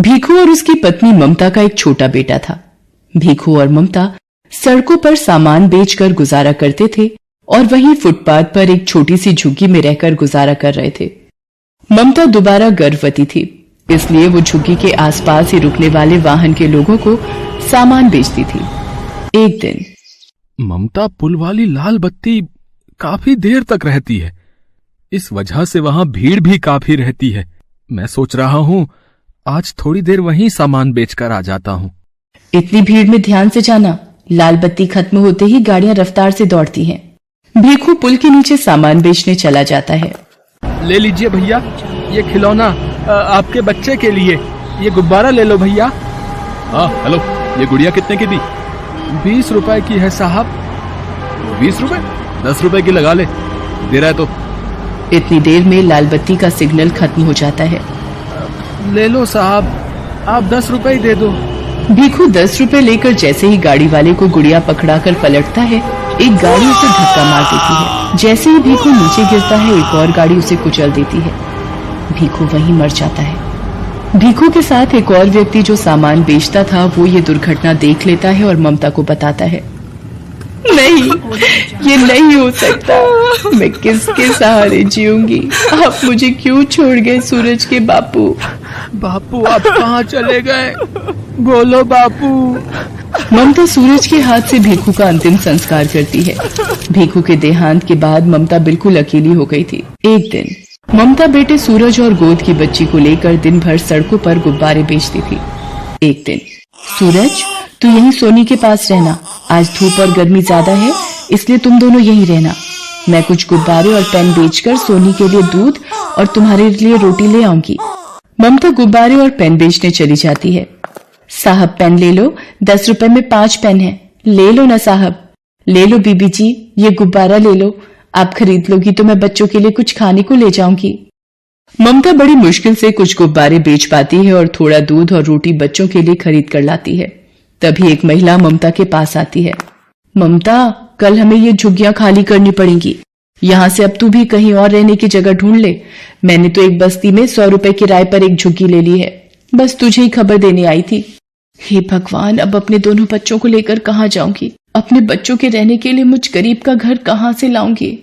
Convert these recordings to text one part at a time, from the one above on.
भीखू और उसकी पत्नी ममता का एक छोटा बेटा था। भीखू और ममता सड़कों पर सामान बेचकर गुजारा करते थे और वहीं फुटपाथ पर एक छोटी सी झुग्गी में रहकर गुजारा कर रहे थे। ममता दोबारा गर्भवती थी, इसलिए वो झुग्गी के आसपास ही रुकने वाले वाहन के लोगों को सामान बेचती थी। एक दिन ममता पुल वाली लाल बत्ती काफी देर तक रहती है, इस वजह से वहां भीड़ भी काफी रहती है। मैं सोच रहा हूं आज थोड़ी देर वहीं सामान बेचकर आ जाता हूं। इतनी भीड़ में ध्यान से जाना, लाल बत्ती खत्म होते ही गाड़ियां रफ्तार से दौड़ती हैं। भीखू पुल के नीचे सामान बेचने चला जाता है। ले लीजिए भैया, ये खिलौना आपके बच्चे के लिए, ये गुब्बारा ले लो भैया। हाँ हेलो, ये गुड़िया कितने की दी? 20 रुपए की है साहब। 20 रुपए? 10 रुपए की लगा ले, दे रहा है तो। इतनी देर में लाल बत्ती का सिग्नल खत्म हो जाता है। ले लो साहब, आप 10 रुपए ही दे दो। भीखू 10 रुपए लेकर जैसे ही गाड़ी वाले को गुड़िया पकड़ाकर पलटता है, एक गाड़ी उसे धक्का मार देती है। जैसे ही भीखू नीचे गिरता है, एक और गाड़ी उसे कुचल देती है। भीखू वहीं मर जाता है। भीखू के साथ एक और व्यक्ति जो सामान बेचता था, वो ये दुर्घटना देख लेता है और ममता को बताता है। नहीं, ये नहीं हो सकता, मैं किसके सहारे जीऊंगी? आप मुझे क्यों छोड़ गए सूरज के बापू? बापू आप कहाँ चले गए? बोलो बापू। ममता सूरज के हाथ से भीखू का अंतिम संस्कार करती है। भीखू के देहांत के बाद ममता बिल्कुल अकेली हो गई थी। एक दिन ममता बेटे सूरज और गोद की बच्ची को लेकर दिन भर सड़कों पर गुब्बारे बेचती थी। एक दिन, सूरज तू यहीं सोनी के पास रहना, आज धूप और गर्मी ज्यादा है, इसलिए तुम दोनों यहीं रहना। मैं कुछ गुब्बारे और पेन बेचकर सोनी के लिए दूध और तुम्हारे लिए रोटी ले आऊंगी। ममता गुब्बारे और पेन बेचने चली जाती है। साहब पेन ले लो, 10 रुपए में 5 पेन है, ले लो ना साहब। ले लो बीबी जी, ये गुब्बारा ले लो, आप खरीद लोगी तो मैं बच्चों के लिए कुछ खाने को ले जाऊंगी। ममता बड़ी मुश्किल से कुछ गुब्बारे बेच पाती है और थोड़ा दूध और रोटी बच्चों के लिए खरीद कर लाती है। तभी एक महिला ममता के पास आती है। ममता, कल हमें ये झुग्गियां खाली करनी पड़ेंगी, यहाँ से अब तू भी कहीं और रहने की जगह ढूंढ ले। मैंने तो एक बस्ती में 100 रुपए किराए पर एक झुग्गी ले ली है, बस तुझे ही खबर देने आई थी। हे भगवान, अब अपने दोनों बच्चों को लेकर कहाँ जाऊंगी? अपने बच्चों के रहने के लिए मुझ गरीब का घर कहाँ से लाऊंगी?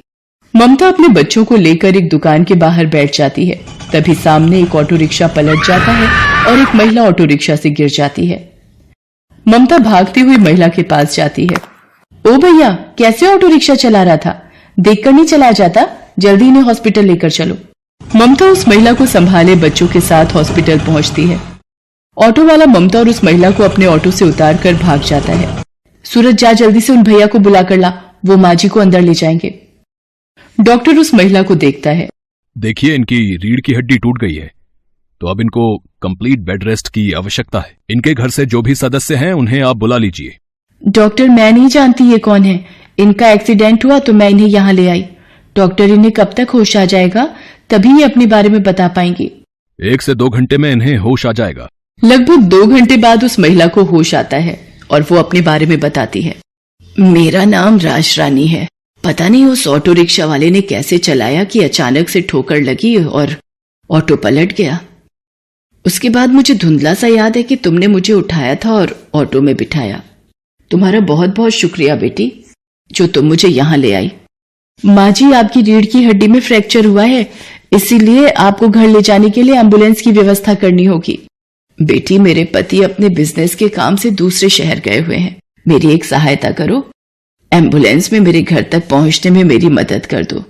ममता अपने बच्चों को लेकर एक दुकान के बाहर बैठ जाती है। तभी सामने एक ऑटो रिक्शा पलट जाता है और एक महिला ऑटो रिक्शा से गिर जाती है। ममता भागती हुई महिला के पास जाती है। ओ भैया, कैसे ऑटो रिक्शा चला रहा था? देखकर नहीं चलाया जाता? जल्दी इन्हें हॉस्पिटल लेकर चलो। ममता उस महिला को संभाले बच्चों के साथ हॉस्पिटल पहुंचती है। ऑटो वाला ममता और उस महिला को अपने ऑटो से उतार कर भाग जाता है। सूरज, जा जल्दी से उन भैया को बुला कर ला, वो माँ जी को अंदर ले जाएंगे। डॉक्टर उस महिला को देखता है। देखिए, इनकी रीढ़ की हड्डी टूट गई है, तो अब इनको कंप्लीट बेड रेस्ट की आवश्यकता है। इनके घर से जो भी सदस्य हैं उन्हें आप बुला लीजिए। डॉक्टर, मैं नहीं जानती ये कौन है, इनका एक्सीडेंट हुआ तो मैं इन्हें यहाँ ले आई। डॉक्टर, इन्हें कब तक होश आ जाएगा? तभी ये अपने बारे में बता पाएंगे। 1 से 2 घंटे में इन्हें होश आ जाएगा। लगभग 2 घंटे बाद उस महिला को होश आता है और वो अपने बारे में बताती है। मेरा नाम राज रानी है। पता नहीं उस ऑटो रिक्शा वाले ने कैसे चलाया कि अचानक से ठोकर लगी और ऑटो पलट गया। उसके बाद मुझे धुंधला सा याद है कि तुमने मुझे उठाया था और ऑटो में बिठाया। तुम्हारा बहुत बहुत शुक्रिया बेटी, जो तुम मुझे यहाँ ले आई। माँ जी, आपकी रीढ़ की हड्डी में फ्रैक्चर हुआ है, इसीलिए आपको घर ले जाने के लिए एम्बुलेंस की व्यवस्था करनी होगी। बेटी, मेरे पति अपने बिजनेस के काम से दूसरे शहर गए हुए हैं, मेरी एक सहायता करो, एम्बुलेंस में मेरे घर तक पहुंचने में मेरी मदद कर दो।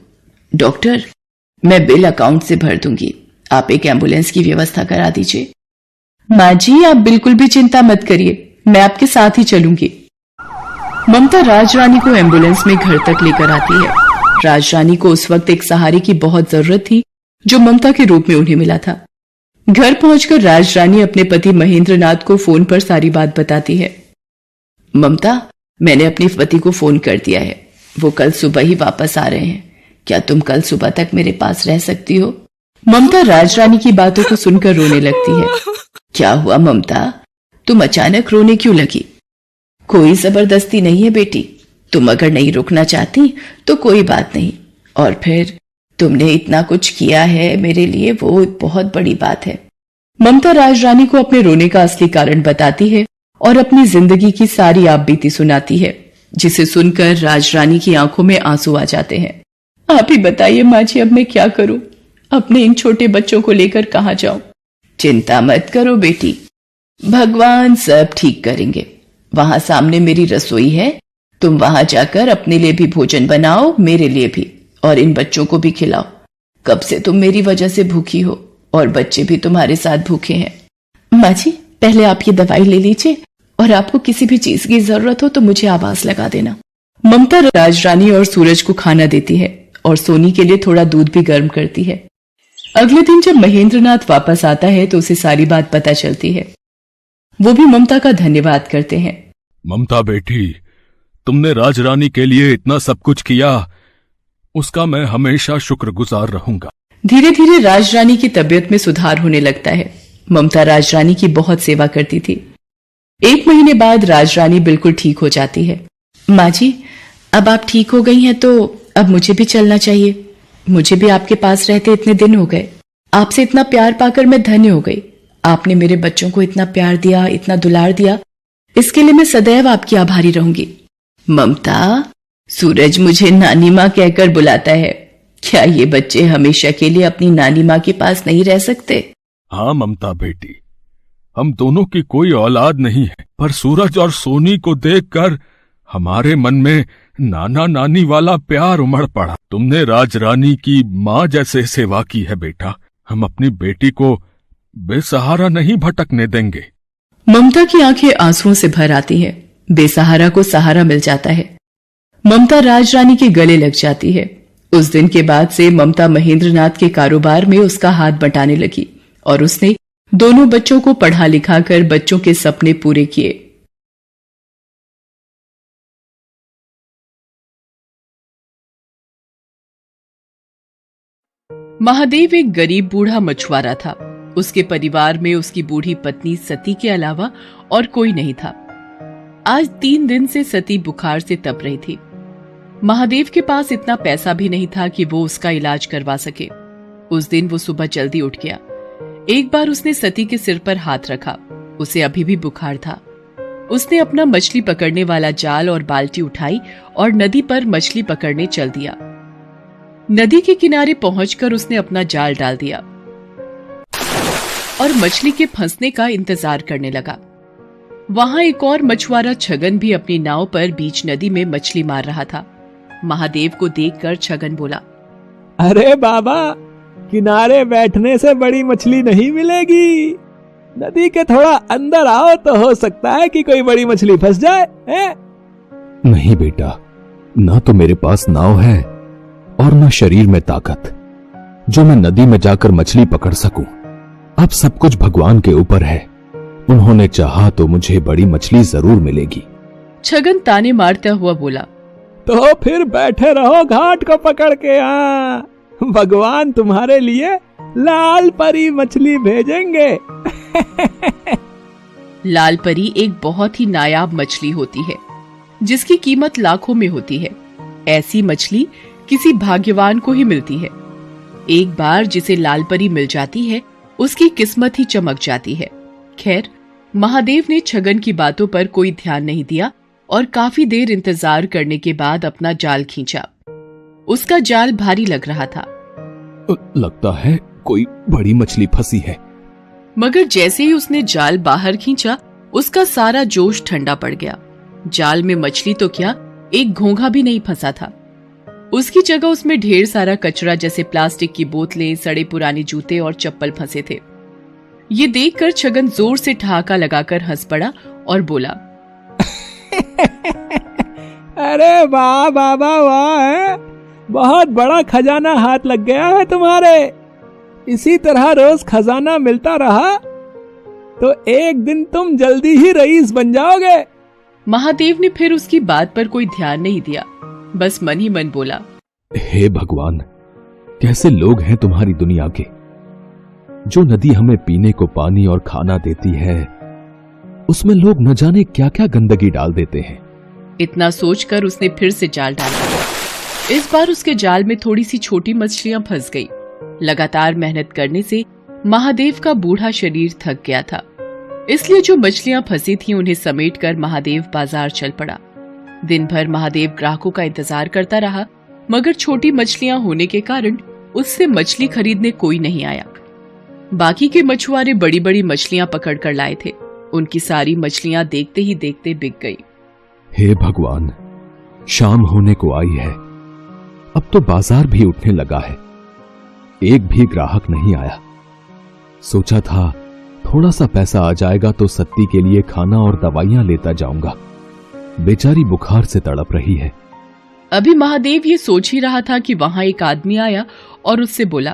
डॉक्टर, मैं बिल अकाउंट से भर दूंगी, आप एक एम्बुलेंस की व्यवस्था करा दीजिए। माँ जी, आप बिल्कुल भी चिंता मत करिए, मैं आपके साथ ही चलूंगी। ममता राज रानी को एम्बुलेंस में घर तक लेकर आती है। राज रानी को उस वक्त एक सहारे की बहुत जरूरत थी, जो ममता के रूप में उन्हें मिला था। घर पहुंचकर राज रानी अपने पति महेंद्र नाथ को फोन पर सारी बात बताती है। ममता, मैंने अपने पति को फोन कर दिया है, वो कल सुबह ही वापस आ रहे हैं। क्या तुम कल सुबह तक मेरे पास रह सकती हो? ममता राज रानी की बातों को सुनकर रोने लगती है। क्या हुआ ममता, तुम अचानक रोने क्यों लगी? कोई जबरदस्ती नहीं है बेटी, तुम अगर नहीं रुकना चाहती तो कोई बात नहीं, और फिर तुमने इतना कुछ किया है मेरे लिए, वो बहुत बड़ी बात है। ममता राजरानी को अपने रोने का असली कारण बताती है और अपनी जिंदगी की सारी आपबीती सुनाती है, जिसे सुनकर राजरानी की आंखों में आंसू आ जाते हैं। आप ही बताइए माँ जी, अब मैं क्या करूं? अपने इन छोटे बच्चों को लेकर कहाँ जाऊं? चिंता मत करो बेटी, भगवान सब ठीक करेंगे। वहां सामने मेरी रसोई है, तुम वहां जाकर अपने लिए भी भोजन बनाओ, मेरे लिए भी, और इन बच्चों को भी खिलाओ। कब से तुम मेरी वजह से भूखी हो और बच्चे भी तुम्हारे साथ भूखे हैं। माँ जी, पहले आप ये दवाई ले लीजिए और आपको किसी भी चीज की जरूरत हो तो मुझे आवाज लगा देना। ममता राजरानी और सूरज को खाना देती है और सोनी के लिए थोड़ा दूध भी गर्म करती है। अगले दिन जब महेंद्रनाथ वापस आता है तो उसे सारी बात पता चलती है। वो भी ममता का धन्यवाद करते हैं। ममता बेटी, तुमने राजरानी के लिए इतना सब कुछ किया, उसका मैं हमेशा शुक्रगुजार रहूंगा। धीरे धीरे राजरानी की तबीयत में सुधार होने लगता है। ममता राजरानी की बहुत सेवा करती थी। 1 महीने बाद राजरानी बिल्कुल ठीक हो जाती है। माँ जी, अब आप ठीक हो गई हैं तो अब मुझे भी चलना चाहिए। मुझे भी आपके पास रहते इतने दिन हो गए। आपसे इतना प्यार पाकर मैं धन्य हो गई। आपने मेरे बच्चों को इतना प्यार दिया, इतना दुलार दिया, इसके लिए मैं सदैव आपकी आभारी रहूंगी। ममता, सूरज मुझे नानी माँ कहकर बुलाता है। क्या ये बच्चे हमेशा के लिए अपनी नानी माँ के पास नहीं रह सकते? हाँ ममता बेटी, हम दोनों की कोई औलाद नहीं है, पर सूरज और सोनी को देखकर हमारे मन में नाना नानी वाला प्यार उमड़ पड़ा। तुमने राजरानी की माँ जैसे सेवा की है बेटा। हम अपनी बेटी को बेसहारा नहीं भटकने देंगे। ममता की आंखें आंसुओं से भर आती हैं। बेसहारा को सहारा मिल जाता है। ममता राजरानी के गले लग जाती है। उस दिन के बाद से ममता महेंद्रनाथ के कारोबार में उसका हाथ बटाने लगी और उसने दोनों बच्चों को पढ़ा लिखा कर बच्चों के सपने पूरे किए। महादेव एक गरीब बूढ़ा मछुआरा था। उसके परिवार में उसकी बूढ़ी पत्नी सती के अलावा और कोई नहीं था। आज 3 दिन से सती बुखार से तप रही थी। महादेव के पास इतना पैसा भी नहीं था कि वो उसका इलाज करवा सके। उस दिन वो सुबह जल्दी उठ गया। एक बार उसने सती के सिर पर हाथ रखा। उसे अभी भी बुखार था। उसने अपना मछली पकड़ने वाला जाल और बाल्टी उठाई और नदी पर मछली पकड़ने चल दिया। नदी के किनारे पहुंचकर उसने अपना जाल डाल दिया और मछली के फंसने का इंतजार करने लगा। वहां एक और मछुआरा छगन भी अपनी नाव पर बीच नदी में मछली मार रहा था। महादेव को देखकर छगन बोला, अरे बाबा, किनारे बैठने से बड़ी मछली नहीं मिलेगी। नदी के थोड़ा अंदर आओ तो हो सकता है कि कोई बड़ी मछली फंस जाए। है? नहीं बेटा, ना तो मेरे पास नाव है और न शरीर में ताकत जो मैं नदी में जाकर मछली पकड़ सकूं। अब सब कुछ भगवान के ऊपर है। उन्होंने चाहा तो मुझे बड़ी मछली जरूर मिलेगी। छगन ताने मारता हुआ बोला, तो फिर बैठे रहो घाट को पकड़ के। भगवान तुम्हारे लिए लाल परी मछली भेजेंगे। लाल परी एक बहुत ही नायाब मछली होती है जिसकी कीमत लाखों में होती है। ऐसी मछली किसी भाग्यवान को ही मिलती है। एक बार जिसे लाल परी मिल जाती है उसकी किस्मत ही चमक जाती है। खैर, महादेव ने छगन की बातों पर कोई ध्यान नहीं दिया और काफी देर इंतजार करने के बाद अपना जाल खींचा। उसका जाल भारी लग रहा था। लगता है कोई बड़ी मछली फंसी है। मगर जैसे ही उसने जाल बाहर खींचा उसका सारा जोश ठंडा पड़ गया। जाल में मछली तो क्या, एक घोंघा भी नहीं फंसा था। उसकी जगह उसमें ढेर सारा कचरा जैसे प्लास्टिक की बोतलें, सड़े पुराने जूते और चप्पल फंसे थे। ये देखकर छगन जोर से ठहाका लगाकर हंस पड़ा और बोला, अरे वाह बाबा वाह, बहुत बड़ा खजाना हाथ लग गया है तुम्हारे। इसी तरह रोज खजाना मिलता रहा तो एक दिन तुम जल्दी ही रईस बन जाओगे। महादेव ने फिर उसकी बात पर कोई ध्यान नहीं दिया, बस मन ही मन बोला, हे भगवान, कैसे लोग हैं तुम्हारी दुनिया के। जो नदी हमें पीने को पानी और खाना देती है उसमें लोग न जाने क्या क्या गंदगी डाल देते हैं। इतना सोचकर उसने फिर से जाल डाला। इस बार उसके जाल में थोड़ी सी छोटी मछलियां फंस गई। लगातार मेहनत करने से महादेव का बूढ़ा शरीर थक गया था, इसलिए जो मछलियां फंसी थीं उन्हें समेटकर महादेव बाजार चल पड़ा। दिन भर महादेव ग्राहकों का इंतजार करता रहा, मगर छोटी मछलियां होने के कारण उससे मछली खरीदने कोई नहीं आया। बाकी के मछुआरे बड़ी बड़ी मछलियां पकड़ कर लाए थे। उनकी सारी मछलियां देखते ही देखते बिक गई। हे भगवान, शाम होने को आई है, अब तो बाजार भी उठने लगा है, एक भी ग्राहक नहीं आया। सोचा था थोड़ा सा पैसा आ जाएगा तो सत्ती के लिए खाना और दवाइयां लेता जाऊंगा, बेचारी बुखार से तड़प रही है। अभी महादेव ये सोच ही रहा था कि वहां एक आदमी आया और उससे बोला,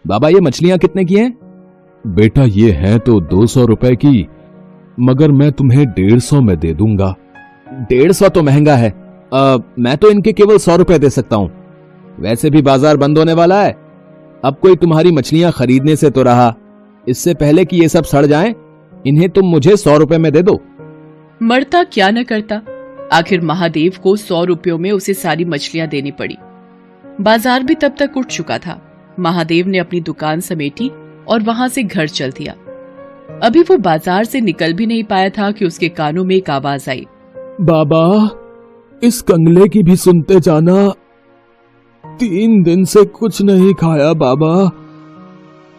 बाबा ये मछलियां कितने की हैं? बेटा ये हैं तो 200 रुपए की, मगर मैं तुम्हें 150 में दे दूंगा। 150 तो महंगा है, मैं तो इनके केवल 100 रुपए दे सकता हूं। वैसे भी बाजार बंद होने वाला है, अब कोई तुम्हारी मछलियां खरीदने से तो रहा, इससे पहले कि ये सब सड़ जाएं, इन्हें तुम मुझे 100 रुपए में दे दो। मरता क्या न करता, आखिर महादेव को 100 रुपयों में उसे सारी मछलियां देनी पड़ी। बाजार भी तब तक उठ चुका था। महादेव ने अपनी दुकान समेटी और वहां से घर चल दिया। अभी वो बाजार से निकल भी नहीं पाया था कि उसके कानों में एक आवाज आई, बाबा इस कंगले की भी सुनते जाना, 3 दिन से कुछ नहीं खाया बाबा,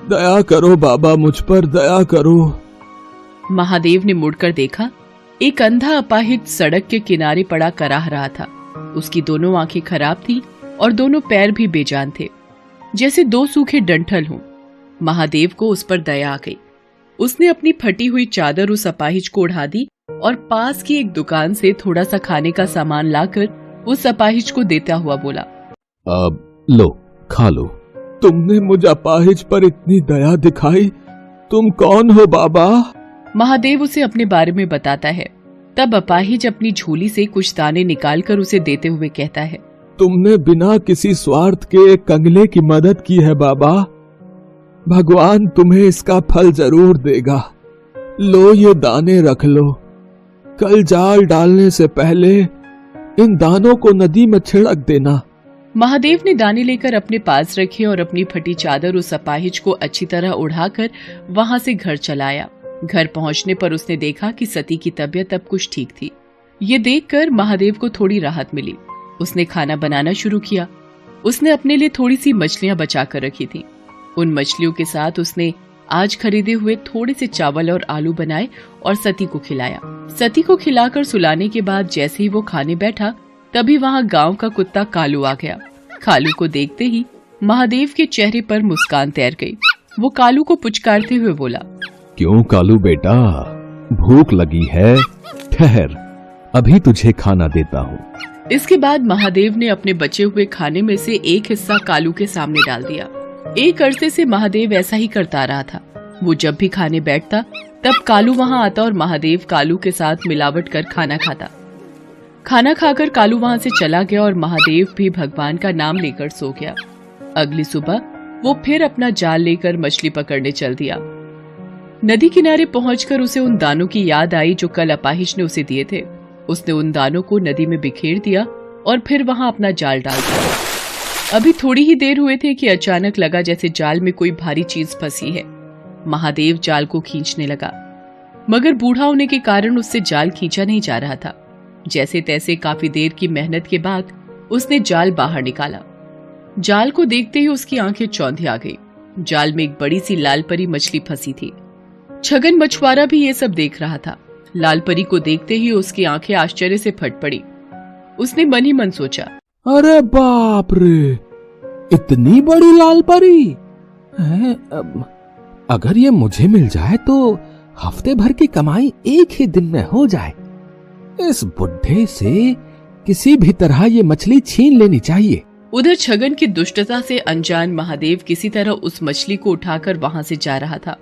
दया करो बाबा, मुझ पर दया करो। महादेव ने मुड़कर देखा, एक अंधा अपाहिज सड़क के किनारे पड़ा कराह रहा था। उसकी दोनों आंखें खराब थी और दोनों पैर भी बेजान थे, जैसे 2 सूखे डंठल हों। महादेव को उस पर दया आ गई। उसने अपनी फटी हुई चादर उस अपाहिज को ओढ़ा दी और पास की एक दुकान से थोड़ा सा खाने का सामान लाकर उस अपाहिज को देता हुआ बोला, अब लो खा लो। तुमने मुझ अपाहिज पर इतनी दया दिखाई, तुम कौन हो बाबा? महादेव उसे अपने बारे में बताता है। तब अपाहिज अपनी झोली से कुछ दाने निकालकर उसे देते हुए कहता है, तुमने बिना किसी स्वार्थ के एक कंगले की मदद की है बाबा, भगवान तुम्हें इसका फल जरूर देगा। लो ये दाने रख लो, कल जाल डालने से पहले इन दानों को नदी में छिड़क देना। महादेव ने दाने लेकर अपने पास रखे और अपनी फटी चादर उस अपाहिज को अच्छी तरह उड़ाकर वहां से घर चलाया। घर पहुंचने पर उसने देखा कि सती की तबीयत अब कुछ ठीक थी। ये देखकर महादेव को थोड़ी राहत मिली। उसने खाना बनाना शुरू किया। उसने अपने लिए थोड़ी सी मछलियां बचा कर रखी थी। उन मछलियों के साथ उसने आज खरीदे हुए थोड़े से चावल और आलू बनाए और सती को खिलाया। सती को खिलाकर सुलाने के बाद जैसे ही वो खाने बैठा, तभी वहाँ गांव का कुत्ता कालू आ गया। कालू को देखते ही महादेव के चेहरे पर मुस्कान तैर गई। वो कालू को पुचकारते हुए बोला, क्यों कालू बेटा, भूख लगी है? ठहर, अभी तुझे खाना देता हूँ। इसके बाद महादेव ने अपने बचे हुए खाने में से एक हिस्सा कालू के सामने डाल दिया। एक अरसे से महादेव ऐसा ही करता रहा था। वो जब भी खाने बैठता तब कालू वहाँ आता और महादेव कालू के साथ मिलावट कर खाना खाता। खाना खाकर कालू वहाँ से चला गया और महादेव भी भगवान का नाम लेकर सो गया। अगली सुबह वो फिर अपना जाल लेकर मछली पकड़ने चल दिया। नदी किनारे पहुंचकर उसे उन दानों की याद आई जो कल अपाहिज ने उसे दिए थे। उसने उन दानों को नदी में बिखेर दिया और फिर वहां अपना जाल डाल दिया। अभी थोड़ी ही देर हुए थे कि अचानक लगा जैसे जाल में कोई भारी चीज फंसी है। महादेव जाल को खींचने लगा, मगर बूढ़ा होने के कारण उससे जाल खींचा नहीं जा रहा था। जैसे तैसे काफी देर की मेहनत के बाद उसने जाल बाहर निकाला। जाल को देखते ही उसकी आंखें चौंधी आ गई। जाल में एक बड़ी सी लाल परी मछली फंसी थी। छगन मछुआरा भी ये सब देख रहा था। लाल परी को देखते ही उसकी आंखें आश्चर्य से फट पड़ी। उसने मन ही मन सोचा, अरे बाप रे, इतनी बड़ी लाल परी है? अगर ये मुझे मिल जाए तो हफ्ते भर की कमाई एक ही दिन में हो जाए। इस बुढ़े से किसी भी तरह ये मछली छीन लेनी चाहिए। उधर छगन की दुष्टता से अनजान महादेव किसी तरह उस मछली को उठाकर वहां से जा रहा था।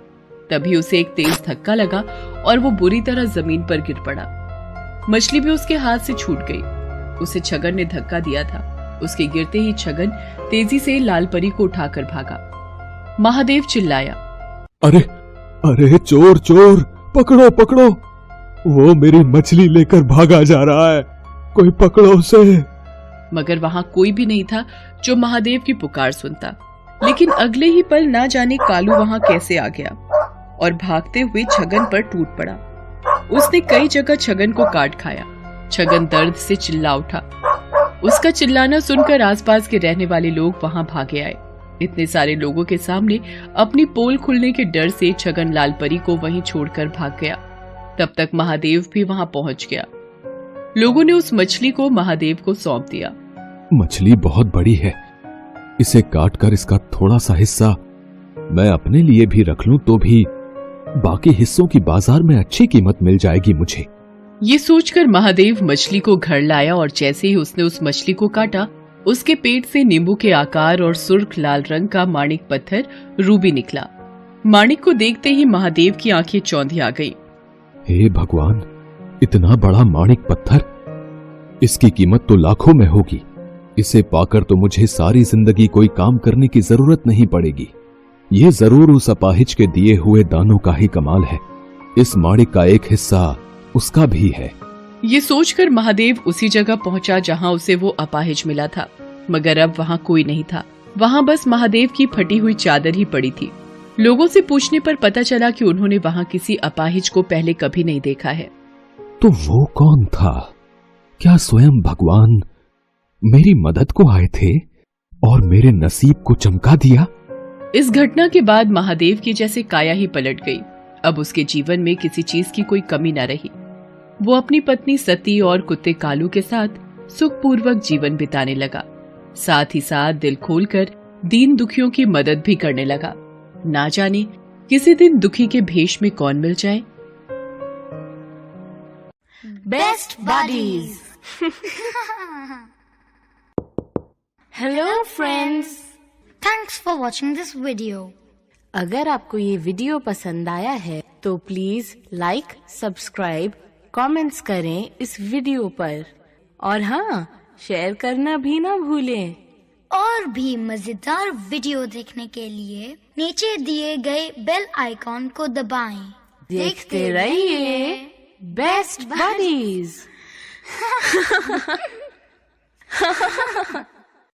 तभी उसे एक तेज धक्का लगा और वो बुरी तरह जमीन पर गिर पड़ा। मछली भी उसके हाथ से छूट गई। उसे छगन ने धक्का दिया था। उसके गिरते ही छगन तेजी से लाल परी को उठाकर भागा। महादेव चिल्लाया, अरे अरे चोर चोर, पकड़ो पकड़ो, वो मेरी मछली लेकर भागा जा रहा है, कोई पकड़ो उसे। मगर वहां कोई भी नहीं था जो महादेव की पुकार सुनता। लेकिन अगले ही पल ना जाने कालू वहां कैसे आ गया और भागते हुए छगन पर टूट पड़ा। उसने कई जगह छगन को काट खाया। छगन दर्द से चिल्ला उठा। उसका चिल्लाना सुनकर आसपास के रहने वाले लोग वहां भागे आए। इतने सारे लोगों के सामने अपनी पोल खुलने के डर से छगन लाल परी को वहीं छोड़कर भाग गया। तब तक महादेव भी वहां पहुंच गया। लोगों ने उस मछली को महादेव को सौंप दिया। मछली बहुत बड़ी है, इसे काटकर इसका थोड़ा सा हिस्सा मैं अपने लिए भी रख लूं तो भी बाकी हिस्सों की बाजार में अच्छी कीमत मिल जाएगी मुझे। ये सोचकर महादेव मछली को घर लाया और जैसे ही उसने उस मछली को काटा, उसके पेट से नींबू के आकार और सुर्ख लाल रंग का माणिक पत्थर रूबी निकला। माणिक को देखते ही महादेव की आंखें चौंधी आ गई। हे भगवान, इतना बड़ा माणिक पत्थर, इसकी कीमत तो लाखों में होगी। इसे पाकर तो मुझे सारी जिंदगी कोई काम करने की जरूरत नहीं पड़ेगी। ये जरूर उस अपाहिज के दिए हुए दानों का ही कमाल है। इस माणिक का एक हिस्सा उसका भी है। ये सोचकर महादेव उसी जगह पहुंचा जहां उसे वो अपाहिज मिला था, मगर अब वहां कोई नहीं था। वहां बस महादेव की फटी हुई चादर ही पड़ी थी। लोगों से पूछने पर पता चला कि उन्होंने वहां किसी अपाहिज को पहले कभी नहीं देखा है। तो वो कौन था? क्या स्वयं भगवान मेरी मदद को आए थे और मेरे नसीब को चमका दिया? इस घटना के बाद महादेव की जैसे काया ही पलट गई। अब उसके जीवन में किसी चीज की कोई कमी न रही। वो अपनी पत्नी सती और कुत्ते कालू के साथ सुखपूर्वक जीवन बिताने लगा। साथ ही साथ दिल खोलकर दीन दुखियों की मदद भी करने लगा। ना जाने किसी दिन दुखी के भेष में कौन मिल जाए। Best buddies. Hello friends, thanks for watching this video. अगर आपको ये वीडियो पसंद आया है तो प्लीज लाइक, सब्सक्राइब, कमेंट्स करें इस वीडियो पर और हाँ, शेयर करना भी ना भूलें। और भी मजेदार वीडियो देखने के लिए नीचे दिए गए बेल आइकॉन को दबाएं। देखते रहिए बेस्ट बडीज।